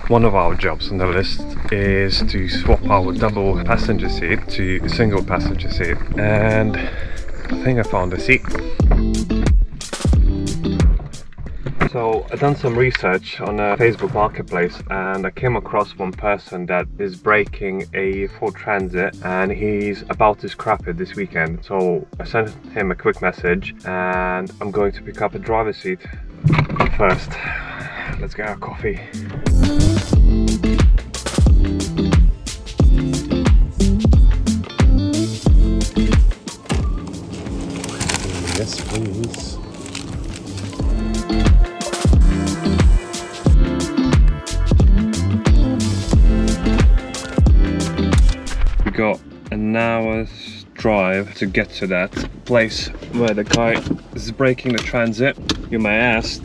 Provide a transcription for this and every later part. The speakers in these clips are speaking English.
One of our jobs on the list is to swap our double passenger seat to single passenger seat, and I think I found a seat. So I done some research on a Facebook Marketplace, and I came across one person that is breaking a Ford Transit and he's about to scrap it this weekend. So I sent him a quick message and I'm going to pick up a driver's seat. First, let's get our coffee. Yes, please. We got an hour's drive to get to that place where the guy is breaking the Transit. You may ask,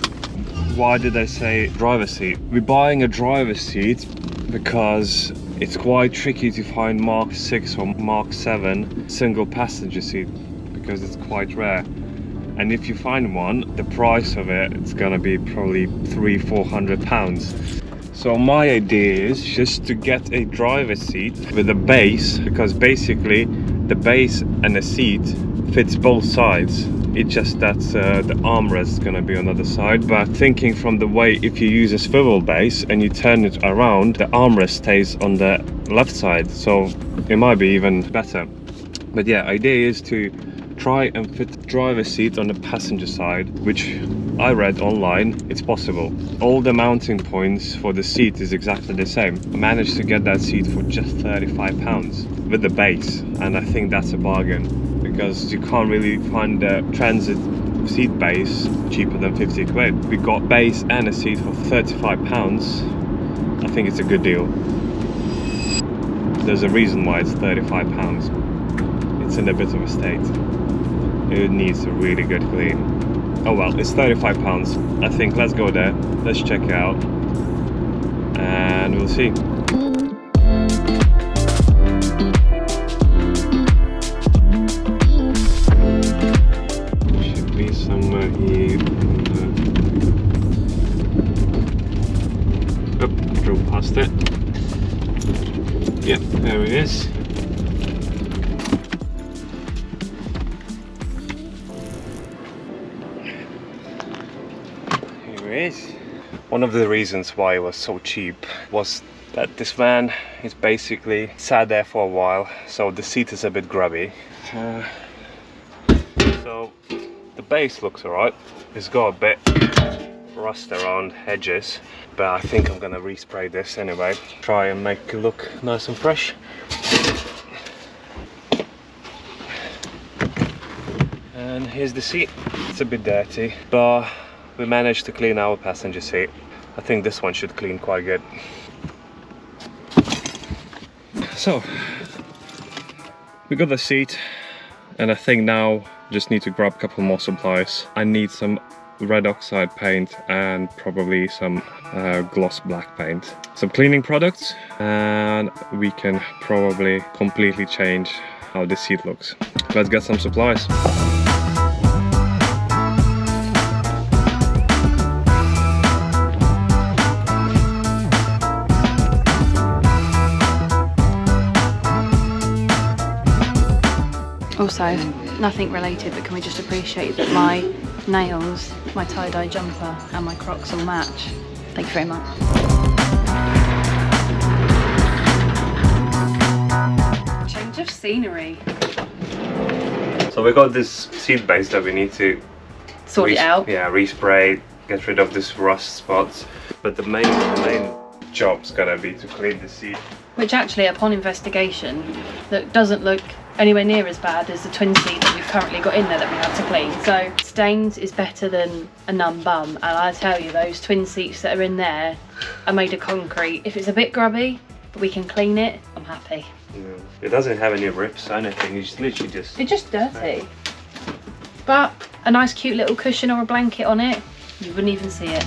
why did I say driver's seat? We're buying a driver's seat because it's quite tricky to find Mark 6 or Mark 7 single passenger seat, because it's quite rare. And if you find one, the price of it's gonna be probably £300–400. So my idea is just to get a driver's seat with a base, because basically the base and the seat fits both sides. It's just that the armrest is gonna be on the other side. But thinking from the way, if you use a swivel base and you turn it around, the armrest stays on the left side, so it might be even better. But yeah, idea is to try and fit the driver's seat on the passenger side, which I read online, it's possible. All the mounting points for the seat is exactly the same. I managed to get that seat for just £35 with the base, and I think that's a bargain, because you can't really find the Transit seat base cheaper than 50 quid. We got base and a seat for £35. I think it's a good deal. There's a reason why it's £35. It's in a bit of a state. It needs a really good clean. Oh well, it's £35. I think let's go there, let's check it out, and we'll see. Should be somewhere here. Oh, drove past it. Yep, there it is. One of the reasons why it was so cheap was that this van is basically sat there for a while, so the seat is a bit grubby. So the base looks alright. It's got a bit rust around edges, but I think I'm gonna respray this anyway. Try and make it look nice and fresh. And here's the seat. It's a bit dirty, but we managed to clean our passenger seat. I think this one should clean quite good. So, we got the seat, and I think now just need to grab a couple more supplies. I need some red oxide paint and probably some gloss black paint. Some cleaning products, and we can probably completely change how the seat looks. Let's get some supplies. Also, nothing related, but can we just appreciate that my nails, my tie-dye jumper and my Crocs all match? Thank you very much. Change of scenery. So we got this seat base that we need to sort it out. Yeah, respray, get rid of this rust spots. But the main job's gonna be to clean the seat. Which actually, upon investigation, that doesn't look anywhere near as bad as the twin seat that we've currently got in there that we have to clean. So stains is better than a numb bum, and I tell you, those twin seats that are in there are made of concrete. If it's a bit grubby, but we can clean it, I'm happy. Yeah. It doesn't have any rips or anything, it's literally just... It's just dirty. But a nice cute little cushion or a blanket on it, you wouldn't even see it.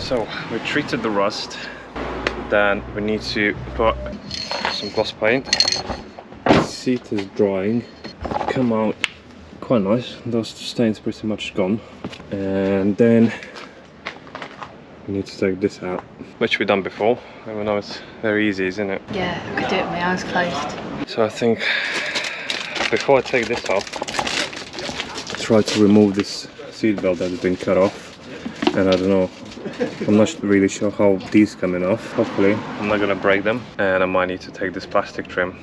So we treated the rust, then we need to put some gloss paint. The seat is drying, come out quite nice, those stains pretty much gone. And then we need to take this out, which we've done before, and we know it's very easy, isn't it? Yeah, I could do it with my eyes closed. So I think before I take this off, I try to remove this seat belt that has been cut off, and I don't know, I'm not really sure how these coming off. Hopefully I'm not gonna break them, and I might need to take this plastic trim.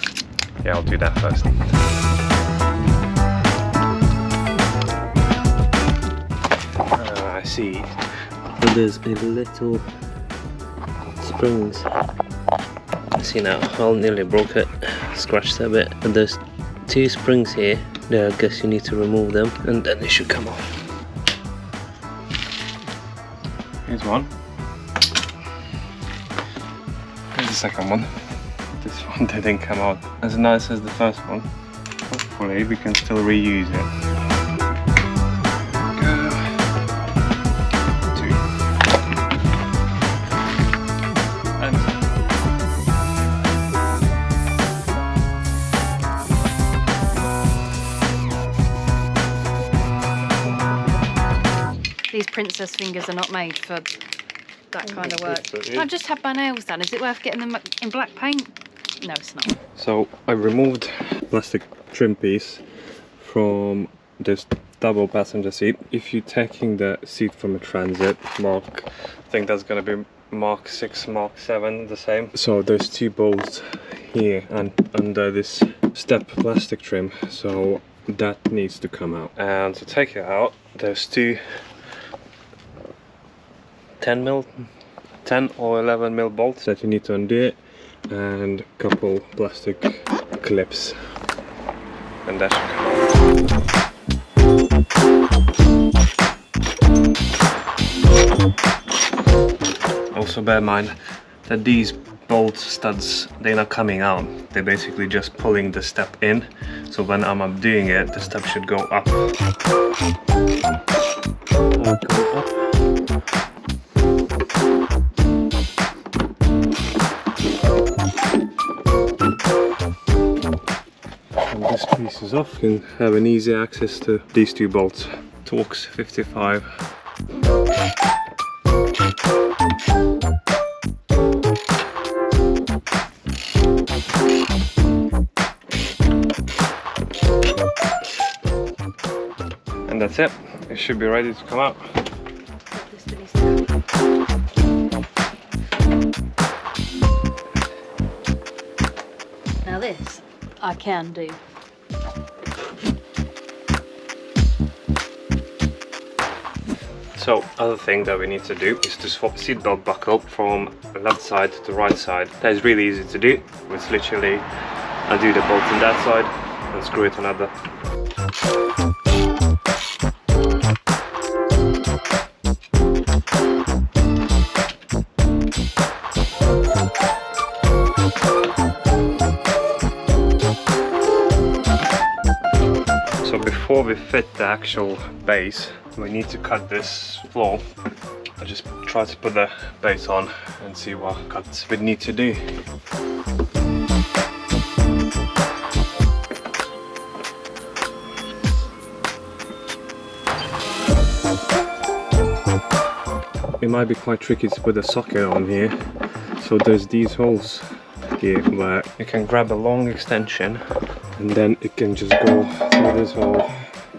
Yeah, I'll do that first. I see. So there's a little springs. See now, I nearly broke it, scratched a bit. And there's 2 springs here. There, I guess you need to remove them, and then they should come off. Here's one. Here's the second one. This one didn't come out as nice as the first one. Hopefully we can still reuse it. These princess fingers are not made for that kind of work. Yeah. I've just had my nails done. Is it worth getting them in black paint? No, it's not. So I removed plastic trim piece from this double passenger seat. If you're taking the seat from a Transit Mark, I think that's gonna be Mark 6, Mark 7, the same. So there's 2 bolts here and under this step plastic trim, so that needs to come out. And to take it out, there's 2 10 or 11 mil bolts that you need to undo it, and a couple plastic clips, and that should come out. Also bear in mind that these bolt studs, they're not coming out, they're basically just pulling the step in, so when I'm undoing it, the step should go up. And this piece is off, you can have an easy access to these 2 bolts. Torx 55. And that's it. It should be ready to come out. Now this, I can do. So, other thing that we need to do is to swap seatbelt buckle from left side to right side. That is really easy to do. It's literally undo the bolt on that side and screw it on other. So before we fit the actual base, we need to cut this floor. I just try to put the base on and see what cuts we need to do. It might be quite tricky to put a socket on here, so there's these holes here where you can grab a long extension and then it can just go through this hole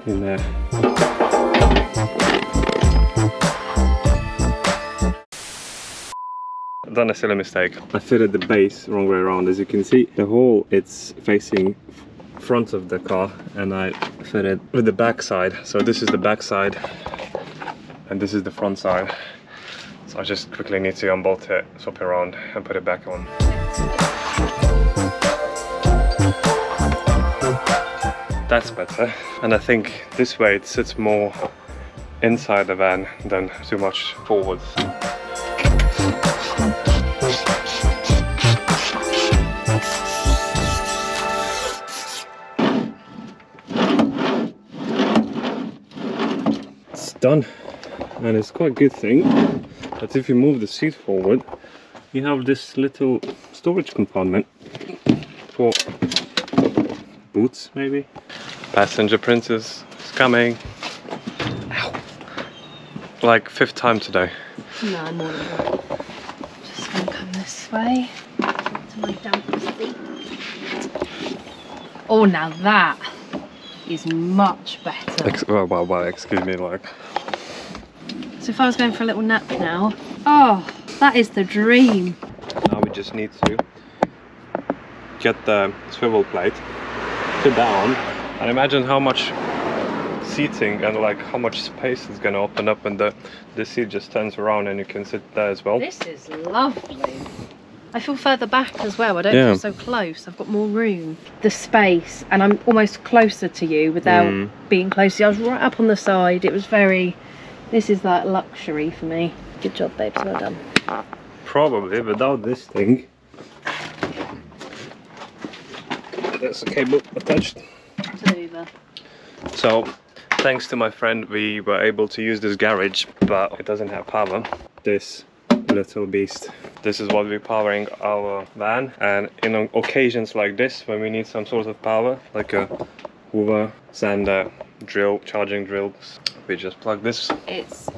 in there. I've done a silly mistake. I fitted the base wrong way around. As you can see, the hole, it's facing front of the car, and I fitted with the back side. So this is the back side and this is the front side. So I just quickly need to unbolt it, swap it around and put it back on. That's better, and I think this way it sits more inside the van than too much forwards. It's done, and it's quite a good thing that if you move the seat forward, you have this little storage compartment for boots, maybe. Passenger princess is coming. Ow. Like 5th time today. No, more than that. Just gonna come this way to my damp seat. Oh, now that is much better. Well, excuse me, like. So if I was going for a little nap now, oh, that is the dream. Now we just need to get the swivel plate, sit down, and imagine how much seating and like how much space is gonna open up, and the seat just turns around and you can sit there as well. This is lovely. I feel further back as well. I don't feel so close. I've got more room. The space, and I'm almost closer to you without being close. I was right up on the side. It was very, this is like luxury for me. Good job, babes, well done. Probably without this thing. There's a cable attached. To the Uber. So, thanks to my friend, we were able to use this garage, but it doesn't have power. This little beast. This is what we're powering our van, and in occasions like this, when we need some sort of power, like a hoover, sander, drill, charging drills, we just plug this. It's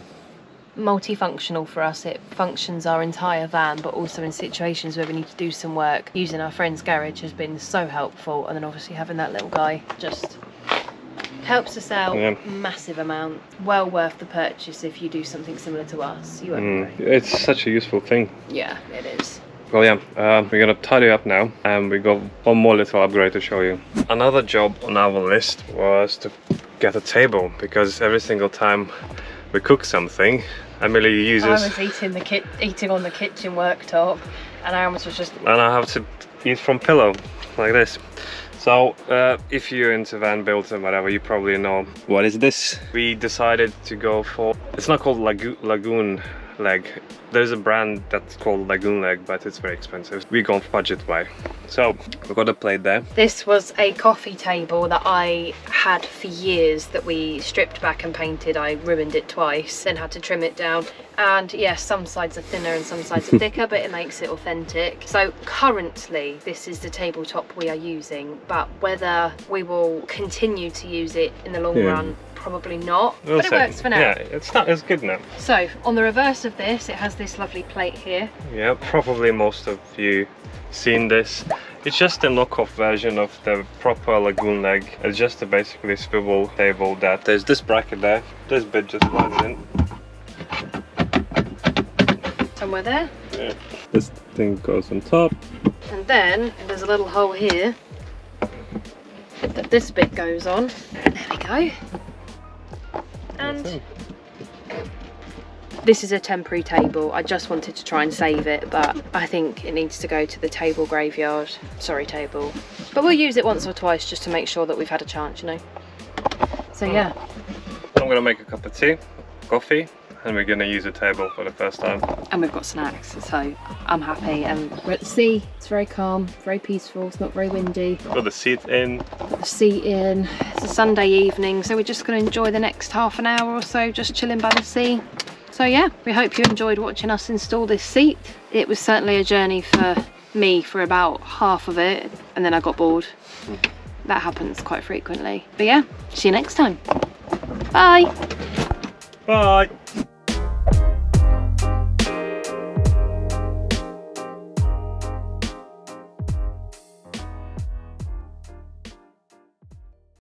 multifunctional for us. It functions our entire van, but also in situations where we need to do some work. Using our friend's garage has been so helpful, and then obviously having that little guy just helps us out massive amount. Well worth the purchase if you do something similar to us. You won't regret. It's such a useful thing. Yeah, it is. Well, yeah, we're gonna tidy up now, and we got one more little upgrade to show you. Another job on our list was to get a table, because every single time we cook something, Emily uses. I was eating on the kitchen worktop, and I almost was just. And I have to eat from pillow like this. So, if you're into van builds and whatever, you probably know what is this. We decided to go for. It's not called Lagoon Leg. There's a brand that's called Lagoon Leg, but it's very expensive. We're going budget way. So we've got a plate there. This was a coffee table that I had for years that we stripped back and painted. I ruined it twice, then had to trim it down. And yes, some sides are thinner and some sides are thicker, but it makes it authentic. So currently, this is the tabletop we are using, but whether we will continue to use it in the long run, probably not, but it works for now. Yeah, it's good now. So on the reverse of this, it has this lovely plate here. Yeah, probably most of you seen this. It's just a knockoff version of the proper Lagoon Leg. It's just a basically swivel table that there's this bracket there. This bit just slides in. Somewhere there. Yeah. This thing goes on top. And then there's a little hole here that this bit goes on. There we go. And this is a temporary table. I just wanted to try and save it, but I think it needs to go to the table graveyard. Sorry, table. But we'll use it once or twice just to make sure that we've had a chance, you know. So yeah. I'm gonna make a cup of tea, coffee, and we're gonna use a table for the first time. And we've got snacks, so I'm happy. And we're at the sea. It's very calm, very peaceful. It's not very windy. Got the seat in. Got the seat in. It's a Sunday evening, so we're just going to enjoy the next half an hour or so just chilling by the sea. So yeah, we hope you enjoyed watching us install this seat. It was certainly a journey for me for about half of it, and then I got bored. That happens quite frequently. But yeah, see you next time. Bye. Bye.